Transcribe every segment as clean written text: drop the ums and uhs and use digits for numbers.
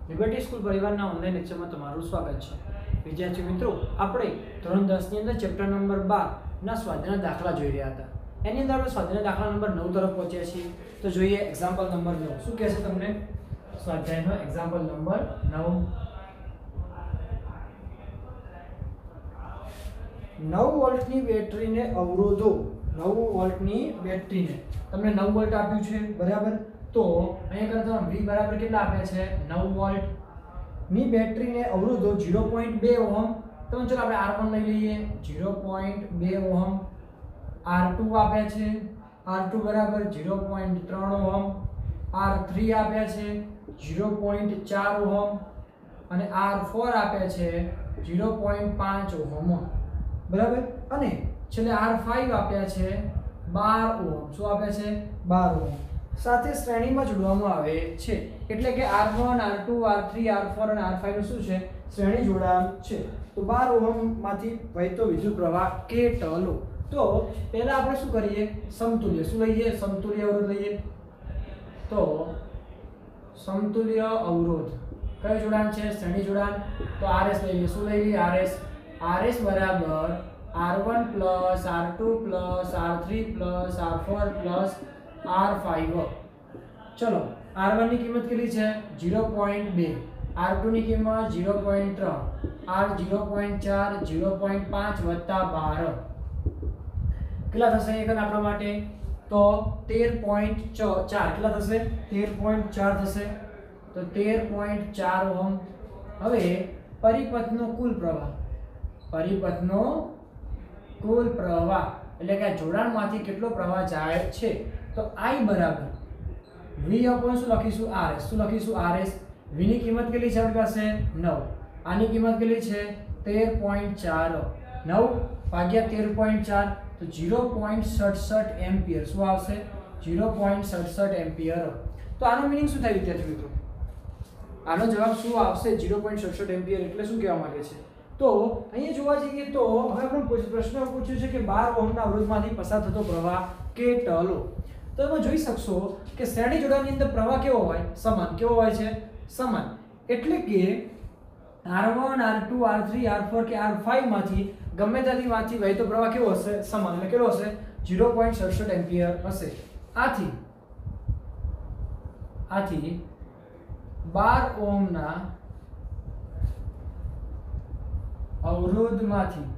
Liberty school પરિવારના online લેક્ચરમાં તમારું સ્વાગત છે। વિદ્યાર્થી મિત્રો, આપણે ધોરણ 10 ની અંદર ચેપ્ટર નંબર 12 ના સ્વાધ્યાયના દાખલા જોઈ રહ્યા હતા। એની અંદર આપણે સ્વાધ્યાયના દાખલા નંબર 9 તરફ પહોંચ્યા છીએ। તો જોઈએ એક્ઝામ્પલ નંબર 9 શું કહે છે તમને। સ્વાધ્યાયનો એક્ઝામ્પલ નંબર 9 9 વોલ્ટની બેટરીને અવરોધો 9 વોલ્ટની બેટરીને તમને 9 વોલ્ટ આપ્યું છે બરાબર। તો અહીંયા કરતા V બરાબર કેટલા આપ્યા છે 9 વોલ્ટ ની બેટરીને અવરોધો 0.2 ઓહમ। તો ચલો આપણે R1 લઈ લઈએ 0.2 ઓહમ, R2 આપ્યા છે R2 બરાબર 0.3 ઓહમ, R3 આપ્યા છે 0.4 ઓહમ અને R4 આપ્યા છે 0.5 ઓહમ બરાબર। અને છેલ્લે R5 આપ્યા છે 12 ઓહમ। શું આપ્યા છે 12 ઓહમ સાથે શ્રેણીમાં જોડવામાં આવે છે। એટલે કે R1 R2 R3 R4 અને R5 નું શું છે શ્રેણી જોડાણ છે। તો 12 ઓહમ માંથી વહેતો વિદ્યુત પ્રવાહ કેટલો। તો પહેલા આપણે શું કરીએ સમતુલ્ય શું લઈએ સમતુલ્ય અવરોધ લઈએ। તો સમતુલ્ય અવરોધ કયો જોડાણ છે શ્રેણી જોડાણ। તો RS લઈ લઈએ શું લઈ લઈએ RS બરાબર R1 R2 R3 R4 R5। ચલો R1 ની કિંમત કેટલી છે 0.2, R2 ની કિંમત 0.3, R 0.4 0.5 વત્તા 12 કેટલા થશે એકન આપણા માટે। તો 13.4 કેટલા થશે 13.4 થશે। તો 13.4 ઓહમ। હવે પરિપથનો કુલ પ્રવાહ એટલે કે આ જોડાણમાંથી કેટલો પ્રવાહ જાય છે। તો I બરાબર V upon શું લખીશું RS। શું લખીશું RS। V ની કિંમત કેટલી છે આપણી પાસે 9, આની કિંમત કેટલી છે 13.4, 9 ભાગ્યા 13.4 તો 0.67 એમ્પિયર શું આવશે 0.67 એમ્પિયર। તો આનો મીનિંગ શું થાય વિદ્યાર્થી મિત્રો, આનો જવાબ શું આવશે 0.67 એમ્પિયર એટલે શું કહેવા માંગે છે। તો અહીંયા જોવા જઈએ તો હવે આપણે પ્રશ્ન પૂછ્યો છે કે 12 ઓહમના અવરોધમાંથી પસાર થતો પ્રવાહ કેટલો। તો તમે જોઈ શકશો કે શ્રેણી જોડાણની અંદર પ્રવાહ કેવો હોય સમાન। કેવો હોય છે સમાન। એટલે કે R1 R2 R3 R4 કે R5 માંથી ગમે ત્યાંથી વહેતો પ્રવાહ કેવો હશે સમાન। એટલે કેટલો હશે 0.67 એમ્પિયર હશે। આથી 12 ઓહમના અવરોધમાંથી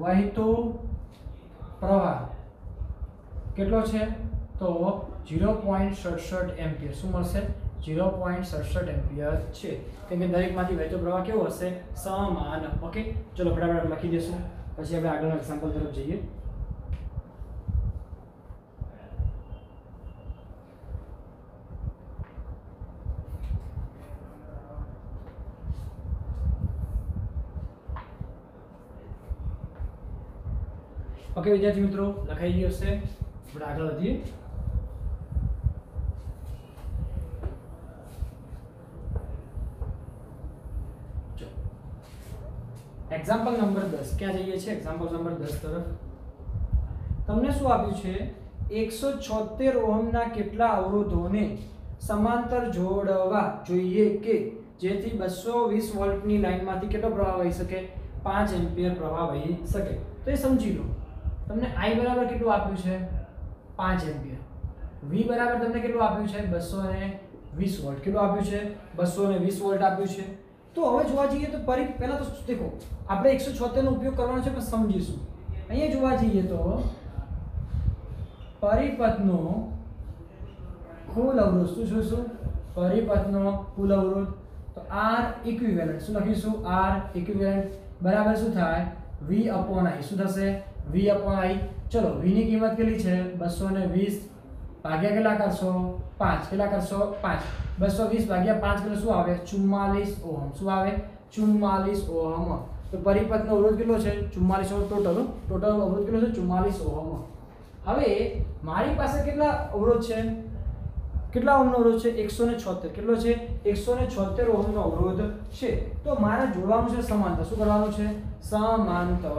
વહેતો પ્રવાહ કેટલો છે તો 0.67 એમ્પિયર શું મળશે 0.67 એમ્પિયર છે। કેમ કે દરેકમાંથી વહેતો પ્રવાહ કેવો હશે સમાન। ઓકે ચલો ફટાફટ લખી દેશું પછી આપણે આગળના એક્ઝામ્પલ તરફ જઈએ। ઓકે વિદ્યાર્થી મિત્રો લખાઈ ગયું હશે, આપણે આગળ વધીએ। એક્ઝામ્પલ નંબર 10 ક્યાં જઈએ છે એક્ઝામ્પલ નંબર 10 તરફ। તમને શું આપ્યું છે 176 ઓહમના કેટલા અવરોધોને સમાંતર જોડવા જોઈએ કે જેથી 220 વોલ્ટની લાઈનમાંથી કેટલો પ્રવાહ વહી શકે 5 એમ્પિયર પ્રવાહ વહી શકે। તો એ સમજી લો તમને I બરાબર કેટલું આપ્યું છે 5 એમ્પિયર, V બરાબર તમને કેટલું આપ્યું છે 220 વોલ્ટ। કેટલું આપ્યું છે 220 વોલ્ટ આપ્યું છે। તો હવે જોવા જઈએ તો પહેલા તો દેખો આપણે 176 નો ઉપયોગ કરવાનો છે પણ સમજીશું। અહીંયા જોવા જઈએ તો પરિપથનો કુલ અવરોધ શું જોઈશું પરિપથનો કુલ અવરોધ। તો R ઇક્વિવેલન્ટ શું લખીશું R ઇક્વિવેલન્ટ બરાબર શું થાય V upon I શું થશે V upon I। ચલો V ની કિંમત કેટલી છે 220 ભાગ્યા કેટલા કરશો 5 કેટલા કરશો 5 220 ભાગ્યા 5 એટલે શું આવે 44 ઓહમ। શું આવે 44 ઓહમ। તો પરિપથનો અવરોધ કેટલો છે 44 ઓહમ ટોટલ અવરોધ કેટલો છે 44 ઓહમ। હવે મારી પાસે કેટલા અવરોધ છે કેટલા ઓહમનો અવરોધ છે 176 કેટલો છે 176 ઓહમનો અવરોધ છે। તો મારે જોડવાનું છે સમાંતર। શું કરવાનું છે સમાંતર।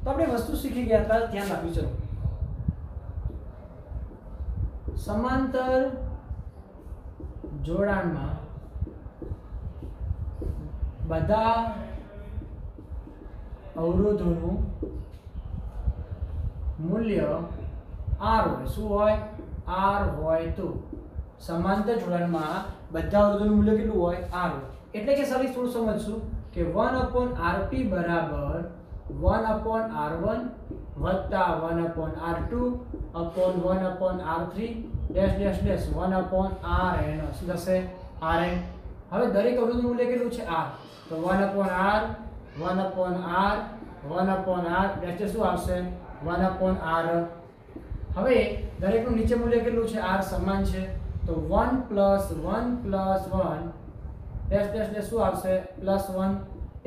તો આપણે વસ્તુ શીખી ગયા હતા ધ્યાન રાખજો। ચલો સમાંતર જોડાણમાં બધા અવરોધોનું મૂલ્ય R હોય. શું હોય? R હોય તો સમાંતર જોડાણમાં બધા અવરોધોનું મૂલ્ય કેટલું હોય? R હોય. એટલે કે સર થોડું સમજશું કે 1/Rp બરાબર 1/R1 વત્તા 1/R2 upon 1/R3 dash dash dash 1/Rn. શું થશે? Rn. હવે દરેક અવરોધનું મૂલ્ય કેટલું છે? R. તો 1/R 1/R 1/R dash dash શું આવશે? 1/R. હવે દરેકનું નીચે મૂલ્ય કેટલું છે? R સમાન છે. તો 1 + 1 + 1 ડેશ ડેશ ડેશ શું આવશે? +1.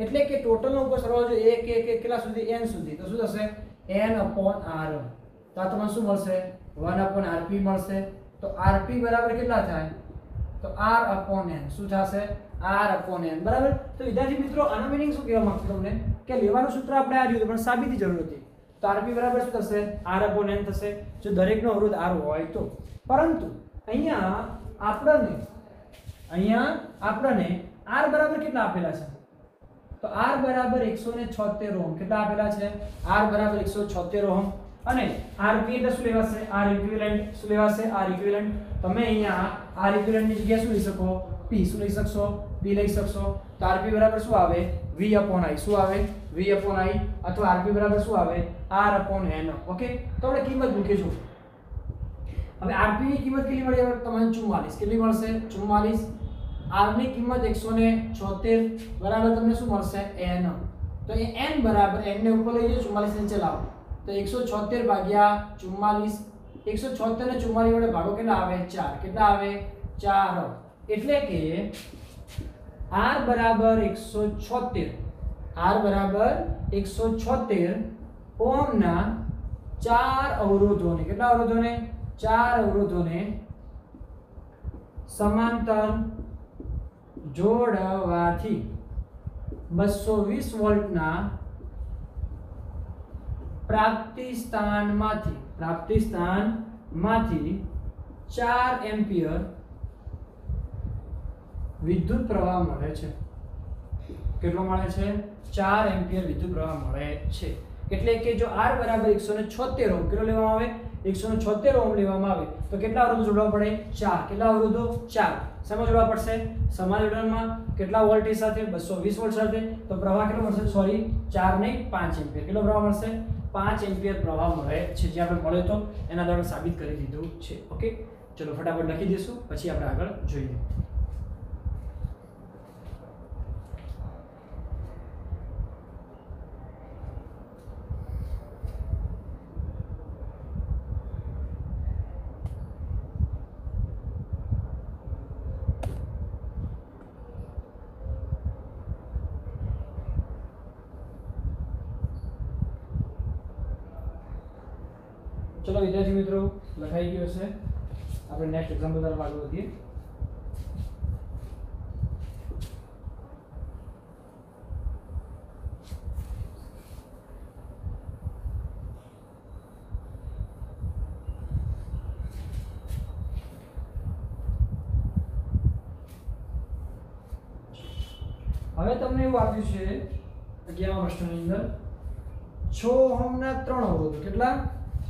એટલે કે ટોટલનો ઉપર સરવાળો જો 1 1 1 કેટલા સુધી? n સુધી. તો શું થશે? n/r. તો આ તમને શું મળશે? 1/rp મળશે. તો rp બરાબર કેટલા થાય? તો r/n. શું થશે? r/n. બરાબર. તો વિદ્યાર્થી મિત્રો આનો મીનિંગ શું કહેવા માંગુ તમને કે લેવાનું સૂત્ર આપણે આ રહ્યું પણ સાબિતી જરૂર હતી. તો rp બરાબર શું થશે? r/n થશે જો દરેકનો અવરોધ r હોય તો. પરંતુ અહીંયા આપણને r બરાબર કેટલા આપેલા છે? તો r બરાબર 176 ઓહમ. કેટલા આપેલા છે? r બરાબર 176 ઓહમ. અને rp એટલે શું લેવાશે? r equivalent. શું લેવાશે? r equivalent. તમે અહીંયા r ઇક્વિવેલન્ટ ની જગ્યાએ શું લઈ શકો? p. શું લઈ શકશો? p લઈ શકશો. તો rp બરાબર શું આવે? v/i. શું આવે? v/i. અથવા rp બરાબર શું આવે? r/n. ઓકે. તો આપણે કિંમત મૂકીશું. હવે rp ની કિંમત કેટલી મળી? હવે તમને 44. કેટલી મળશે? 44. r ની કિંમત 176 બરાબર તમને શું મળશે? n. તો એ n બરાબર n ને ઉપર લઈ જજો, 44 નીચે લાવો. તો 176 ભાગ્યા 44. 176 ને 44 વડે ભાગો કેટલા આવે? 4. કેટલા આવે? 4. એટલે કે r બરાબર 176. r બરાબર 176 ઓહમના 4 અવરોધોને, કેટલા અવરોધોને? 4 અવરોધોને સમાંતર જોડવાથી 220 વોલ્ટના પ્રાપ્તિ સ્થાનમાંથી 4 એમ્પિયર વિદ્યુત પ્રવાહ મળે છે. કેટલો મળે છે? 4 એમ્પિયર વિદ્યુત પ્રવાહ મળે છે. એટલે કે જો R બરાબર 176 ઓહમ કેટલો લેવામાં આવે? 176 ઓહમ લેવામાં આવે તો કેટલા અવરોધો જોડવા પડે? 4. કેટલા અવરોધો? 4. શેમાં જોડવા પડશે? સમાન જોડાણમાં. કેટલા વોલ્ટેજ સાથે? 220 વોલ્ટ સાથે. તો પ્રવાહ કેટલો મળશે? સોરી 4 નહીં 5 એમ્પિયર. કેટલો પ્રવાહ મળશે? 5 એમ્પિયર પ્રવાહ મળે છે. જે આપણે મળ્યો તો એના દ્વારા સાબિત કરી દીધું છે. ઓકે, ચલો ફટાફટ લખી દઈશું પછી આપણે આગળ જોઈએ. ચલો વિદ્યાર્થી મિત્રો લખાઈ ગયો છે. આપણે નેક્સ્ટ એક્ઝામ્પલ તરફ આગળ વધીએ. હવે તમને એવું આપ્યું છે 11મા પ્રશ્નની અંદર 6 ઓહમના 3 અવરોધો. કેટલા?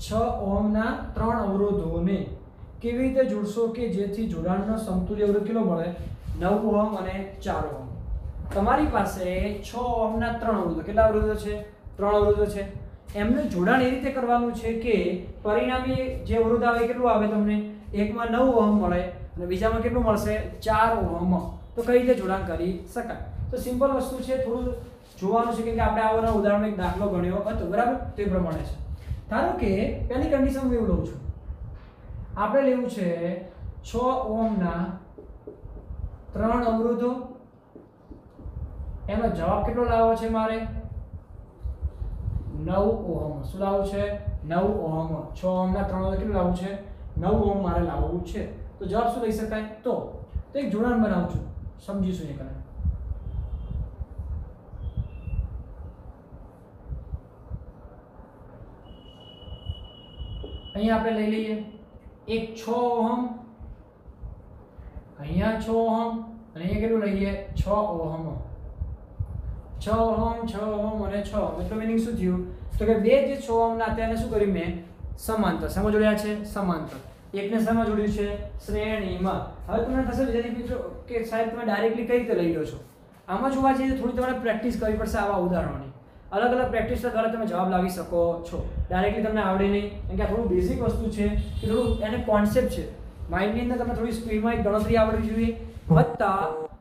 6 ઓહમના 3 અવરોધોને કેવી રીતે જોડશો કે જેથી જોડાણનો સમતુલ્ય અવરોધ કેટલો મળે? 9 ઓહમ અને 4 ઓહમ. તમારી પાસે 6 ઓહમના 3 અવરોધો. કેટલા અવરોધો છે? 3 અવરોધો છે. એમનું જોડાણ એ રીતે કરવાનું છે કે પરિણામી જે અવરોધ આવે કેટલું આવે તમને? એકમાં 9 ઓહમ મળે અને બીજામાં કેટલું મળશે? 4 ઓહમ. તો કઈ રીતે જોડાણ કરી શકાય? તો સિમ્પલ વસ્તુ છે, થોડું જોવાનું છે કે આપણે આવવાના ઉદાહરણમાં એક દાખલો ગણ્યો હતો બરાબર. તે પ્રમાણે છે. ધારો કે પહેલી કન્ડિશન હું એવું લઉં છું. આપણે લેવું છે 6 ઓહમના 3 અવરોધો. એનો જવાબ કેટલો લાવવો છે મારે? 9 ઓહમ. શું લાવવું છે? 9 ઓહમ. 6 ઓહમના 3 અવરોધ કેટલું લાવવું છે? 9 ઓહમ મારે લાવવું છે. તો જવાબ શું લઈ શકાય? તો એક જોડાણ બનાવું છું, સમજીશું એ કરે. અહીંયા આપણે લઈ લઈએ એક 6 ઓહમ, અહીંયા 6 ઓહમ અને અહીંયા કેટલું લઈએ 6 ઓહમ 6 ઓહમ 6 ઓહમ અને 6 ઓહમ એટલે મીનિંગ શું થયું તો કે બે જે 6 ઓહમના હતા એને શું કર્યું મેં સમાંતર શેમાં જોડ્યા છે સમાંતર એકને શેમાં જોડ્યું છે શ્રેણીમાં હવે તમને થશે વિદ્યાર્થી મિત્રો કે સાહેબ તમે ડાયરેક્ટલી કઈ રીતે લઈ લો છો આમાં જોવા જઈએ થોડી તમારે પ્રેક્ટિસ કરવી પડશે આવા ઉદાહરણોની અલગ અલગ પ્રેક્ટિસ દ્વારા તમે જવાબ લાવી શકો છો ડાયરેક્ટલી તમને આવડે નહીં કેમ કે આ થોડું બેઝિક વસ્તુ છે કે થોડું એને કોન્સેપ્ટ છે માઇન્ડની અંદર તમે થોડી સ્પીડમાં એક ગણતરી આવડવી જોઈએ વત્તા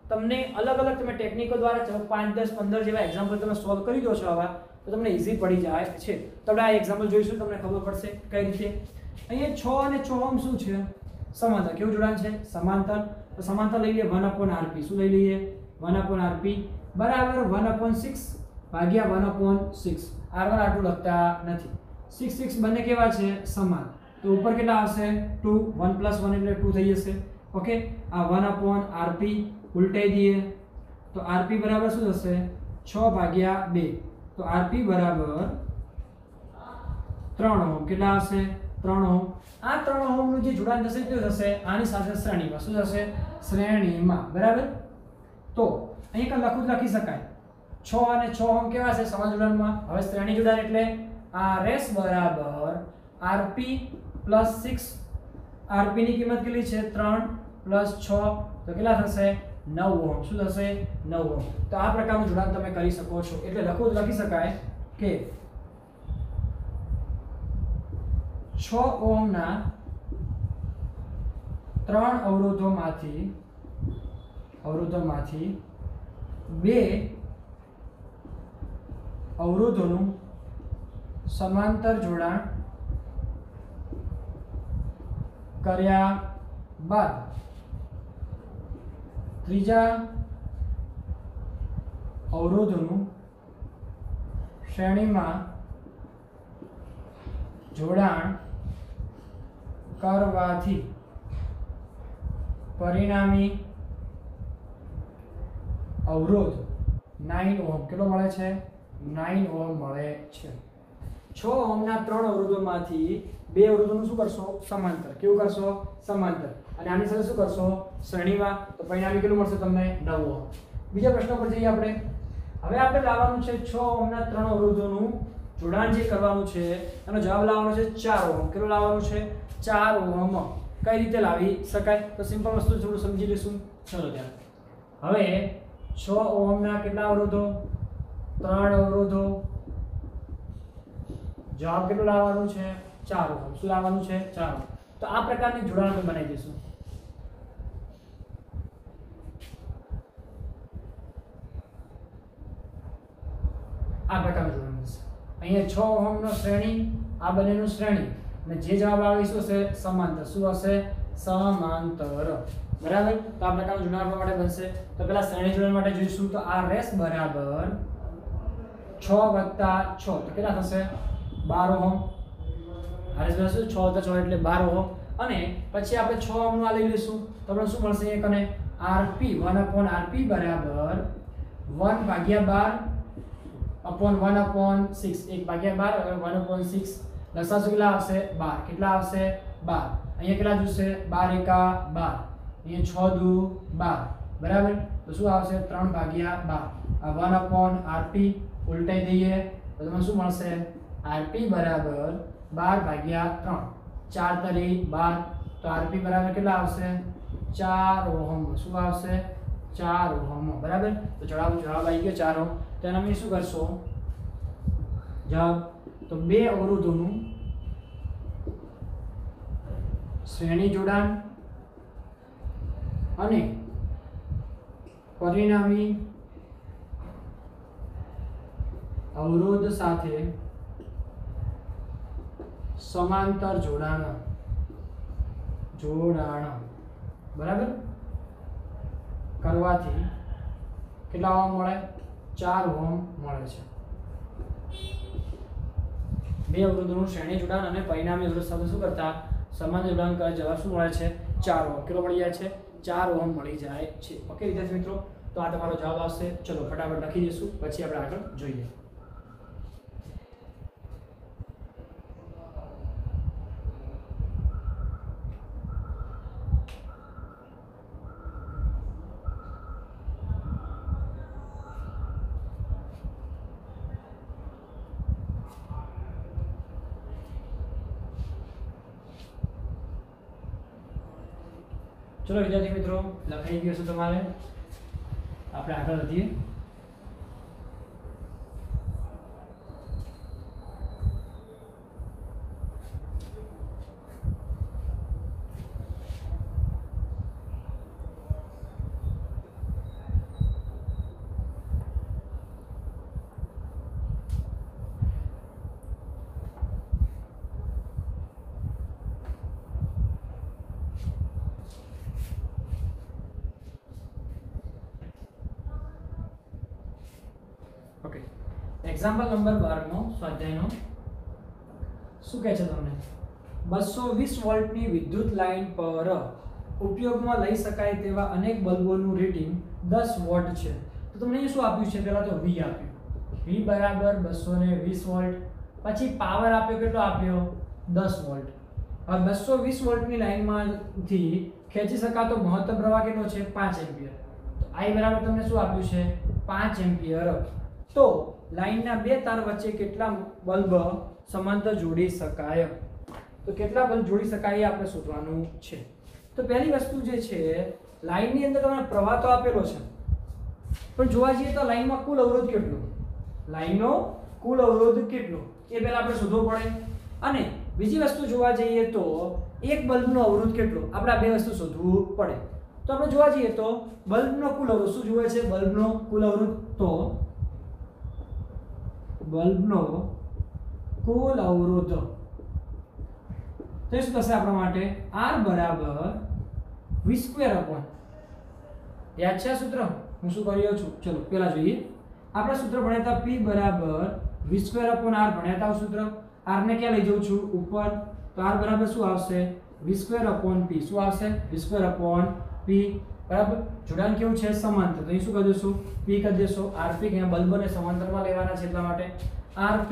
તમને અલગ અલગ તમે ટેકનિકો દ્વારા 5 10 15 જેવા એક્ઝામ્પલ તમે સોલ્વ કરી દો છો આવા તો તમને ઈઝી પડી જાય છે તો આપણે આ એક્ઝામ્પલ જોઈશું તમને ખબર પડશે કઈ રીતે અહીંયા 6 અને 6 ઓહમ શું છે સમાંતર કેવું જોડાણ છે સમાંતર તો સમાંતર લઈ લઈએ 1/rp શું લઈ લઈએ 1/rp બરાબર 1/6 ભાગ્યા 1/6 r1 r2 લખતા નથી 6 6 બંને કેવા છે સમાન તો ઉપર કેટલા આવશે 2 1 + 1 એટલે 2 થઈ જશે ઓકે આ 1/rp ઉલટાઈ દઈએ તો rp બરાબર શું થશે 6/2 તો rp બરાબર 3 ઓહમ કેટલા આવશે 3 ઓહમ આ 3 ઓહમનું જે જોડાણ થશે તે થશે આની સાથે શ્રેણીમાં શું થશે શ્રેણીમાં બરાબર તો અહીં લખી શકાય 6 અને 6 ઓહમ કેવા છે સમાન જોડાણમાં હવે શ્રેણી જોડાણ એટલે rs બરાબર rp + 6 rp ની કિંમત કેટલી છે 3 + 6 તો કેટલા થશે 9 ઓહમ શું થશે 9 ઓહમ તો આ પ્રકારનું જોડાણ તમે કરી શકો છો એટલે લખી શકાય કે 6 ઓહમના 3 અવરોધોમાંથી 2 અવરોધોનું સમાંતર જોડાણ કર્યા બાદ ત્રીજા અવરોધોનું શ્રેણીમાં જોડાણ કરવાથી પરિણામી અવરોધ 9 ઓહમ કેટલો મળે છે 9 ઓહમ મળે છે 6 ઓહમના 3 અવરોધોમાંથી 2 અવરોધોનું શું કરશો સમાંતર કેવું કરશો સમાંતર અને આની સાથે શું કરશો શ્રેણીમાં તો પરિણામી કેટલું મળશે તમને 9 ઓહમ બીજા પ્રશ્ન પર જઈએ આપણે હવે આપણે લાવવાનું છે 6 ઓહમના 3 અવરોધોનું જોડાણ જે કરવાનું છે એનો જવાબ લાવવાનો છે 4 ઓહમ કેટલો લાવવાનું છે 4 ઓહમ કઈ રીતે લાવી શકાય તો સિમ્પલ વસ્તુ થોડું સમજી લઈશું ચલો ત્યાં હવે 6 ઓહમના કેટલા અવરોધો 3 અવરોધો જવાબ કેટલો લાવવાનું છે 4 ઓહમ શું લાવવાનું છે 4 ઓહમ તો આ પ્રકારની જોડાણ આપણે બનાવી દઈશું આ પ્રકારનું જોડાણ છે અહીંયા 6 ઓહમનો શ્રેણી આ બંનેનું શ્રેણી અને જે જવાબ આવે શું હશે સમાંતર શું હશે સમાંતર બરાબર તો આ પ્રકારનું જોડાણ આપવા માટે બનશે તો પહેલા શ્રેણી જોડાણ માટે જોઈશું તો rs બરાબર 6 + 6 તો કેટલા થશે 12 ઓહમ rs બરાબર 6 + 6 એટલે 12 ઓહમ અને પછી આપણે 6 ઓહમનું આ લઈ લઈશું તો આપણે શું મળશે એક અને rp 1/rp બરાબર 1/12 upon 1/6 1/12 1/6 લસાસુ કેટલા આવશે 12 કેટલા આવશે 12 અહીંયા કેટલા જોશે 12 એકા 12 અહીંયા 6 દુ 12 બરાબર તો શું આવશે 3/12 આ 1/rp ઉલટાઈ દઈએ તો તમને શું મળશે rp બરાબર 12/3 4 તરી 12 તો rp બરાબર કેટલા આવશે 4 ઓહમ શું આવશે 4 ઓહમ બરાબર તો જવાબ આવી ગયો 4 ઓહમ તો અમે શું કરશો જવાબ તો બે અવરોધોનું શ્રેણી જોડાણ અને પરિણામી અવરોધ સાથે સમાંતર જોડાણ બરાબર કરવાથી કેટલા ઓહમ મળે 4 ઓહમ મળે છે બે અવરોધોનું શ્રેણી જોડાણ અને પરિણામી અવરોધ સાથે શું કરતા સમાંતર જોડાણ કરે જવાબ શું મળે છે 4 ઓહમ કેટલો મળી જાય છે 4 ઓહમ મળી જાય છે ઓકે વિદ્યાર્થી મિત્રો તો આ તમારો જવાબ આવશે ચલો ફટાફટ લખી દઈશું પછી આપણે આગળ જોઈએ ચલો વિદ્યાર્થી મિત્રો, લખાઈ ગયું છે તમારે, આપણે આગળ વધીએ. ઓકે, એક્ઝામ્પલ નંબર 12 નો સ્વાધ્યાયનો શું કહે છે તમને? 220 વોલ્ટની વિદ્યુત લાઇન પર ઉપયોગમાં લઈ શકાય તેવા અનેક બલ્બોનું રેટિંગ 10 વોટ છે. તો તમને અહીં શું આપ્યું છે? પહેલા તો V આપ્યું, V બરાબર 220 વોલ્ટ. પછી પાવર આપ્યો, કેટલો આપ્યો? 10 વોલ્ટ. હવે 220 વોલ્ટની લાઇનમાંથી ખેંચી શકાતો મહત્તમ પ્રવાહ કેટલો છે? 5 એમ્પિયર. તો I બરાબર તમને શું આપ્યું છે? 5 એમ્પિયર. તો લાઇનના બે તાર વચ્ચે કેટલા બલ્બ સમાંતર જોડી શકાય? તો કેટલા બલ્બ જોડી શકાય એ આપણે શોધવાનું છે. તો પહેલી વસ્તુ જે છે, લાઇનની અંદર તમને પ્રવાહ તો આપેલો છે, પણ જોવા જઈએ તો લાઇનમાં કુલ અવરોધ કેટલો? લાઇનનો કુલ અવરોધ કેટલો એ પહેલા આપણે શોધવો પડે. અને બીજી વસ્તુ જોવા જઈએ તો એક બલ્બનો અવરોધ કેટલો, આપણે આ બે વસ્તુ શોધવું પડે. તો આપણે જોવા જઈએ તો બલ્બનો કુલ અવરોધ શું જોવે છે? બલ્બનો કુલ અવરોધ. તો બલ્બનો કુલ અવરોધ તો શું થશે આપણા માટે? R બરાબર V સ્ક્વેર અપોન, યાદ છે સૂત્ર? હું શું કરી રહ્યો છું? ચલો પહેલા જોઈએ. આપણે સૂત્ર ભણ્યા હતા P બરાબર V સ્ક્વેર અપોન R ભણ્યા હતા સૂત્ર. R ને ક્યાં લઈ જઉં છું? ઉપર. તો R બરાબર શું આવશે? V square upon P. શું આવશે? V square upon P. બરાબર. જોડાણ કેવું છે? સમાંતર. તો અહીં શું કરી દેશો? P કરી દેશો. RP કે બલ્બને સમાંતરમાં લેવાના છે એટલા માટે RP.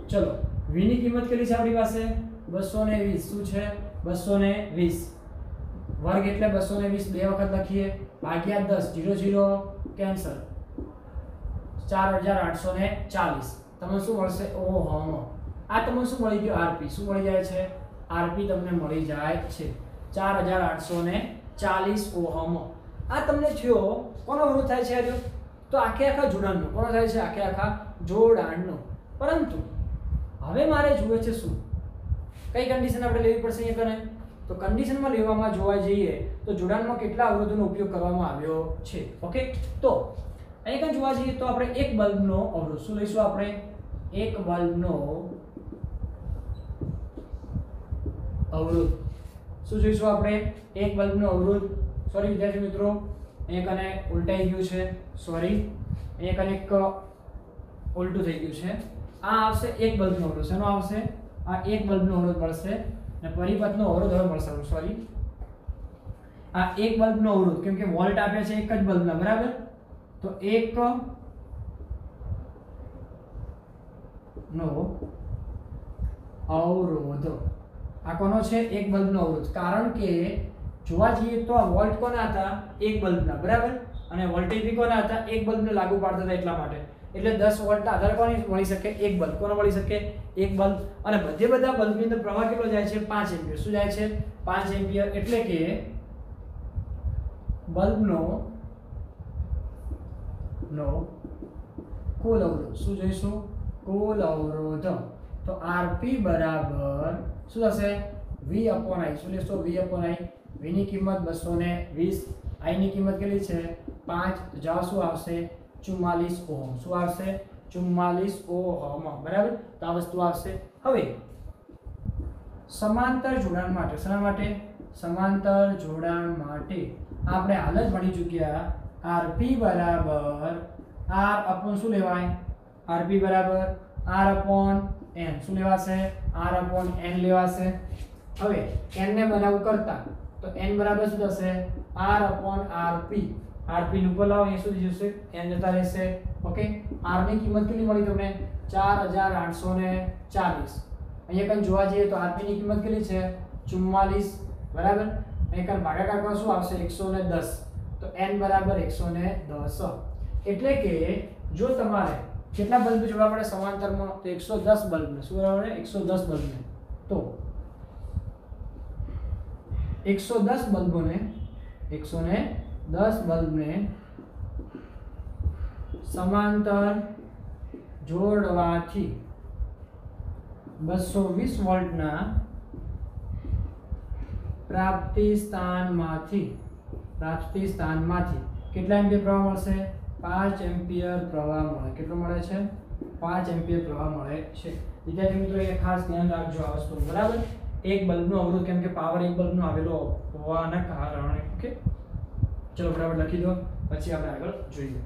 ચલો, V ની કિંમત કેટલી છે આપણી પાસે? 220. શું છે? 220 વર્ગ એટલે 220 બે વખત લખીએ, ભાગ્યા 10, 0 0 કેન્સલ, 4840. તમને શું મળશે? ઓહમ. આ તમને શું મળી ગયું? RP. શું મળી જાય છે? RP તમને મળી જાય છે 4840 ઓહમ. આ તમને થયો કોનો વિરોધ થાય છે? આજો તો આખે આખા જોડાણનો. કોનો થાય છે? આખે આખા જોડાણનો. પરંતુ હવે મારે જોઈએ છે શું? કઈ કન્ડિશન આપણે લેવી પડશે અહીંયા કને? તો કન્ડિશનમાં લેવામાં જોવા જઈએ તો જોડાણમાં કેટલા અવરોધોનો ઉપયોગ કરવામાં આવ્યો છે. ઓકે, તો અહીંયા કને જોવા જઈએ તો આપણે એક બલ્બનો અવરોધ શું લઈશું? આપણે એક બલ્બનો અવરોધ શું જોઈશું? આપણે એક બલ્બનો અવરોધ. સોરી વિદ્યાર્થી મિત્રો, અહીંયા કને ઉલટાઈ ગયું છે. સોરી, અહીંયા કને એક ઉલટું થઈ ગયું છે. આ આવશે એક બલ્બનો અવરોધ. શેનો આવશે? આ એક બલ્બનો અવરોધ મળશે અને પરિપથનો અવરોધ હવે મળશે. સોરી, આ એક બલ્બનો અવરોધ, કેમ કે વોલ્ટ આપ્યા છે એક જ બલ્બના, બરાબર? તો એક નો અવરોધ આ કોનો છે? એક બલ્બનો અવરોધ. કારણ કે જોવા જઈએ તો આ વોલ્ટ કોના હતા? એક બલ્બના, બરાબર? અને વોલ્ટેજ બી કોના હતા? એક બલ્બને લાગુ પાડતા હતા એટલા માટે. એટલે 10 વોલ્ટના આધારે કોને મળી શકે? એક બલ્બ. કોને મળી શકે? એક બલ્બ. અને બધા બલ્બની અંદર પ્રવાહ કેટલો જાય છે? 5 એમ્પિયર. શું જાય છે? 5 એમ્પિયર. એટલે કે બલ્બનો કુલ અવરોધ શું જોઈશું? કુલ અવરોધ. તો RP બરાબર શું થશે? V upon I. શું લેશો? V upon I. V ની કિંમત 220, I ની કિંમત કેટલી છે? 5. તો જવાબ શું આવશે? 44 ઓહમ. શું આવશે? 44 ઓહમ. બરાબર. તો આ વસ્તુ આવશે. હવે સમાંતર જોડાણ માટે, શા માટે? સમાંતર જોડાણ માટે આપણે હાલ જ ભણી ચૂક્યા RP બરાબર R અપોન શું લેવાય? RP બરાબર R અપોન N. શું લેવાશે? R અપોન N લેવાશે. હવે N ને બનાવું કરતા તો N બરાબર શું થશે? R upon RP. RP નું ઉપર લાવો, અહીં સુધી જશે, N જતા રહેશે. ઓકે, R ની કિંમત કેટલી મળી તમને? 4840. અહીંયા કઈ જોવા જઈએ તો RP ની કિંમત કેટલી છે? 44, બરાબર? અહીં કઈ ભાગાકાર કરો શું આવશે? 110. તો N બરાબર 110. એટલે કે જો તમારે કેટલા બલ્બ જોડવા પડે સમાંતરમાં? તો 110 બલ્બને. શું બરાબર? 110 બલ્બને. તો 110 બલ્બોને 110 બલ્બને સમાંતર જોડવાથી 220 વોલ્ટના પ્રાપ્તિ સ્થાનમાંથી કેટલા એમ્પિયર પ્રવાહ મળશે? 5 એમ્પિયર પ્રવાહ મળે. કેટલો મળે છે? 5 એમ્પિયર પ્રવાહ મળે છે. વિદ્યાર્થી મિત્રો એ ખાસ ધ્યાન રાખજો આ વસ્તુ, બરાબર? એક બલ્બનો અવરોધ, કેમ કે પાવર એક બલ્બનો આવેલો હોવાના કારણે. ઓકે, ચલો બરાબર લખી દો, પછી આપણે આગળ જોઈએ.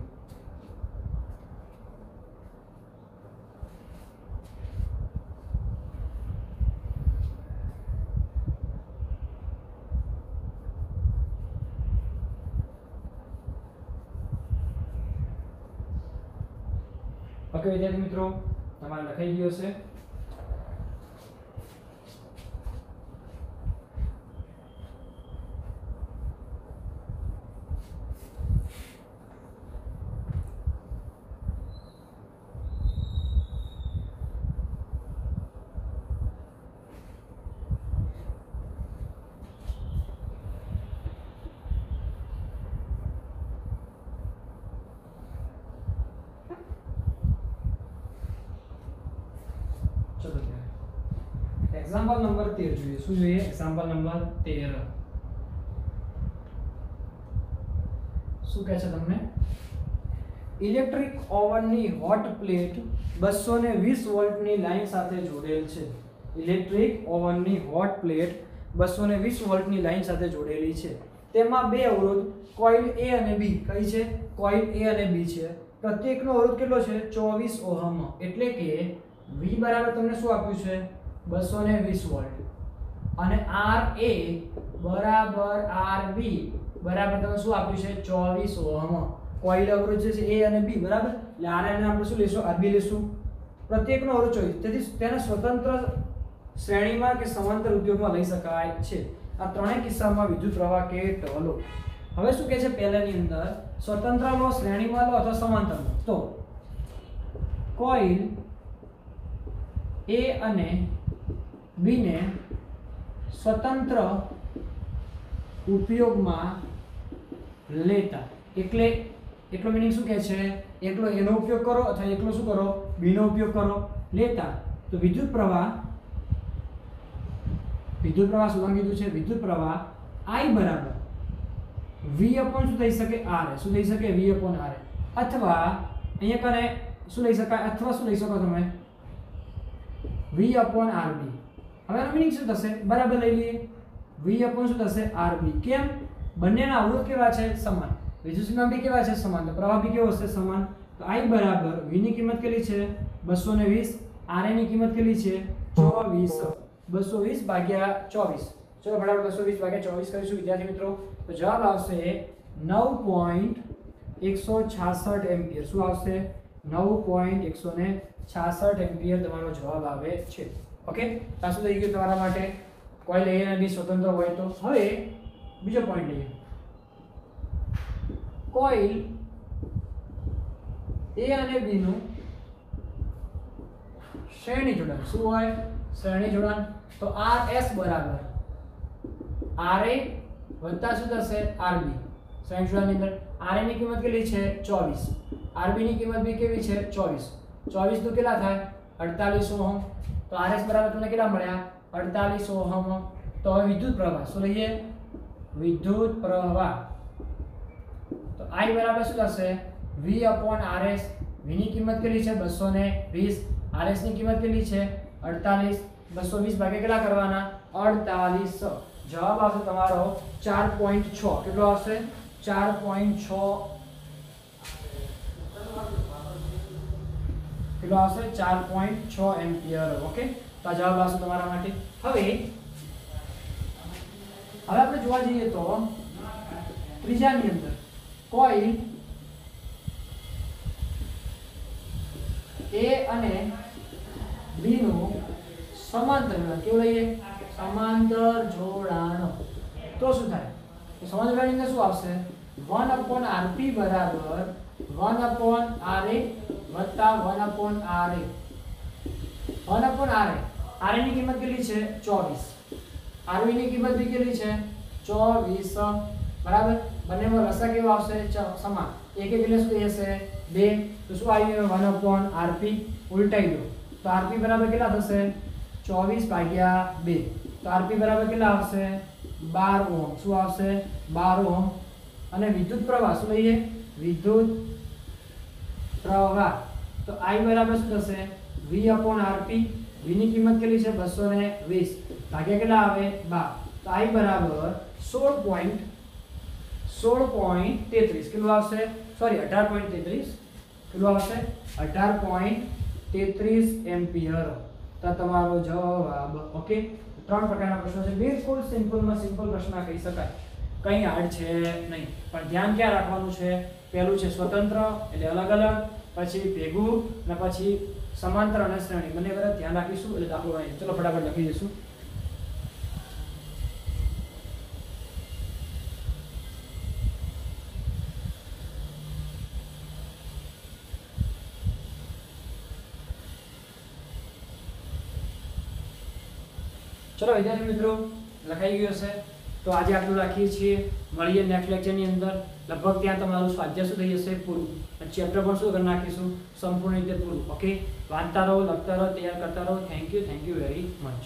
ઓકે વિદ્યાર્થી મિત્રો, તમારે લખાઈ ગયો છે. एग्जांपल नंबर 13 જોઈએ. શું જોઈએ? Example number 13. શું કહે છે તમને? ઇલેક્ટ્રિક ઓવનની હોટ પ્લેટ 220 વોલ્ટની લાઈન સાથે જોડેલ છે. ઇલેક્ટ્રિક ઓવનની હોટ પ્લેટ 220 વોલ્ટની લાઈન સાથે જોડેલી છે. તેમાં બે અવરોધ કોઇલ A અને B કઈ છે? કોઇલ A અને B છે. પ્રત્યેકનો અવરોધ કેટલો છે? 24 ઓહમ. એટલે કે V બરાબર તમને શું આપ્યું છે? 220 વોલ્ટ. અને RA બરાબર RB બરાબર તમને શું આપ્યું છે? 24 ઓહમ. કોઇલ અવરોધ છે A અને B, બરાબર? એટલે RA ને આપણે શું લેશું? RB લેશું. પ્રત્યેકનો અવરોધ 24. તેથી તેને સ્વતંત્ર શ્રેણીમાં કે સમાંતર ઉપયોગમાં લઈ શકાય છે. આ ત્રણેય કિસ્સામાં વિદ્યુત પ્રવાહ કેટલો? હવે શું કહે છે? પહેલાની અંદર સ્વતંત્ર લો, શ્રેણીમાં લો અથવા સમાંતર લો. તો કોઇલ A અને B ને સ્વતંત્ર ઉપયોગમાં લેતા, એટલો મીનિંગ શું કહે છે? એકલો એનો ઉપયોગ કરો અથવા એકલો શું કરો? B નો ઉપયોગ કરો. લેતા તો વિદ્યુત પ્રવાહ શું કીધું છે? વિદ્યુત પ્રવાહ I બરાબર V અપોન શું થઈ શકે? R. શું થઈ શકે? V upon R. અથવા અહીંયા કને શું લઈ શકાય? અથવા શું લઈ શકો તમે? V upon RB. હવે એનો મીનિંગ શું થશે? બરાબર લઈ લઈએ. V અપોન શું થશે? RB. કેમ? બંનેના અવરોધ કેવા છે? સમાન. વિદ્યુતમાં બી કેવા છે? સમાન. તો પ્રવાહ બી કેવો હશે? સમાન. તો I બરાબર V ની કિંમત કેટલી છે? 220. RA ની કિંમત કેટલી છે? 24. 220 ભાગ્યા 24. ચલો ફટાફટ 220 ભાગ્યા 24 કરીશું વિદ્યાર્થી મિત્રો. તો જવાબ આવશે 9.166 એમ્પિયર. શું આવશે? 9.166 એમ્પિયર તમારો જવાબ આવે છે. ઓકે, આ શું થઈ ગયું તમારા માટે? કોઇલ A અને B સ્વતંત્ર હોય તો. હવે બીજો પોઈન્ટ લઈએ. કોઇલ A અને B નું શ્રેણી જોડાણ શું હોય? શ્રેણી જોડાણ. તો RS બરાબર RA વત્તા શું થશે? RB. શ્રેણી જોડાણની અંદર RA ની કિંમત કેટલી છે? 24. RB ની કિંમત બી કેવી છે? 24. 24 તો કેટલા થાય? 48 ઓહમ. તો RS બરાબર તમને કેટલા મળ્યા? 48 ઓહમ. તો હવે વિદ્યુત પ્રવાહ શું લઈએ? વિદ્યુત પ્રવાહ. તો I બરાબર શું થશે? V upon RS. V ની કિંમત કેટલી છે? 220. RS ની કિંમત કેટલી છે? 48. 220 ભાગ્યા કેટલા કરવાના? 48. જવાબ આવશે તમારો 4.6. કેટલો આવશે? 4.6. કેટલો આવશે? 4.6 એમ્પિયર. ઓકે, તો આ જવાબ આવશે તમારા માટે. હવે આપણે જોવા જઈએ તો ત્રીજાની અંદર કોઇલ A અને B નું સમાંતર જોડાણ. કેવું લઈએ? સમાંતર જોડાણ. તો શું થાય? તો સમાંતર જોડાણની અંદર શું આવશે? 1/RP બરાબર 1/RA વત્તા 1/RA. 1/RA. RA ની કિંમત કેટલી છે? 24. RB ની કિંમત બી કેટલી છે? 24 બરાબર બંનેમાં લસા કેવો આવશે સમાન એક એટલે શું થશે 2 તો શું આવ્યું 1/rp ઉલટાઈ દો તો rp બરાબર કેટલા થશે 24/2 તો rp બરાબર કેટલા આવશે 12 ઓહમ શું આવશે 12 ઓહમ અને વિદ્યુત પ્રવાહ શું લઈએ વિદ્યુત પ્રવાહ તો I બરાબર શું થશે v/rp v ની કિંમત કેટલી છે 220 ભાગ્યા કેટલા આવે 12 તો I બરાબર 16.33 કેટલું આવશે સોરી 18.33 કેટલું આવશે 18.33 એમ્પિયર તો તમારો જવાબ ઓકે 3 પ્રકારના પ્રશ્નો છે બિલકુલ સિમ્પલમાં સિમ્પલ પ્રશ્ન કહી શકાય કંઈ હાર્ડ છે નહીં પણ ધ્યાન ક્યાં રાખવાનું છે પહેલું છે સ્વતંત્ર એટલે અલગ અલગ પછી ભેગું અને પછી સમાંતર અને શ્રેણી બંને વચ્ચે ધ્યાન રાખીશું એટલે દાખલો ગણીશું ચલો ફટાફટ લખી દઈશું ચલો વિદ્યાર્થી મિત્રો લખાઈ ગયું હશે તો આજે આટલું રાખીએ છીએ મળીએ નેક્સ્ટ લેક્ચરની અંદર લગભગ ત્યાં તમારું સ્વાધ્યાય શું થઈ જશે પૂરું અને ચેપ્ટર પણ શું કરી નાખીશું સંપૂર્ણ રીતે પૂરું ઓકે વાંચતા રહો લખતા રહો તૈયાર કરતા રહો થેન્ક યુ વેરી મચ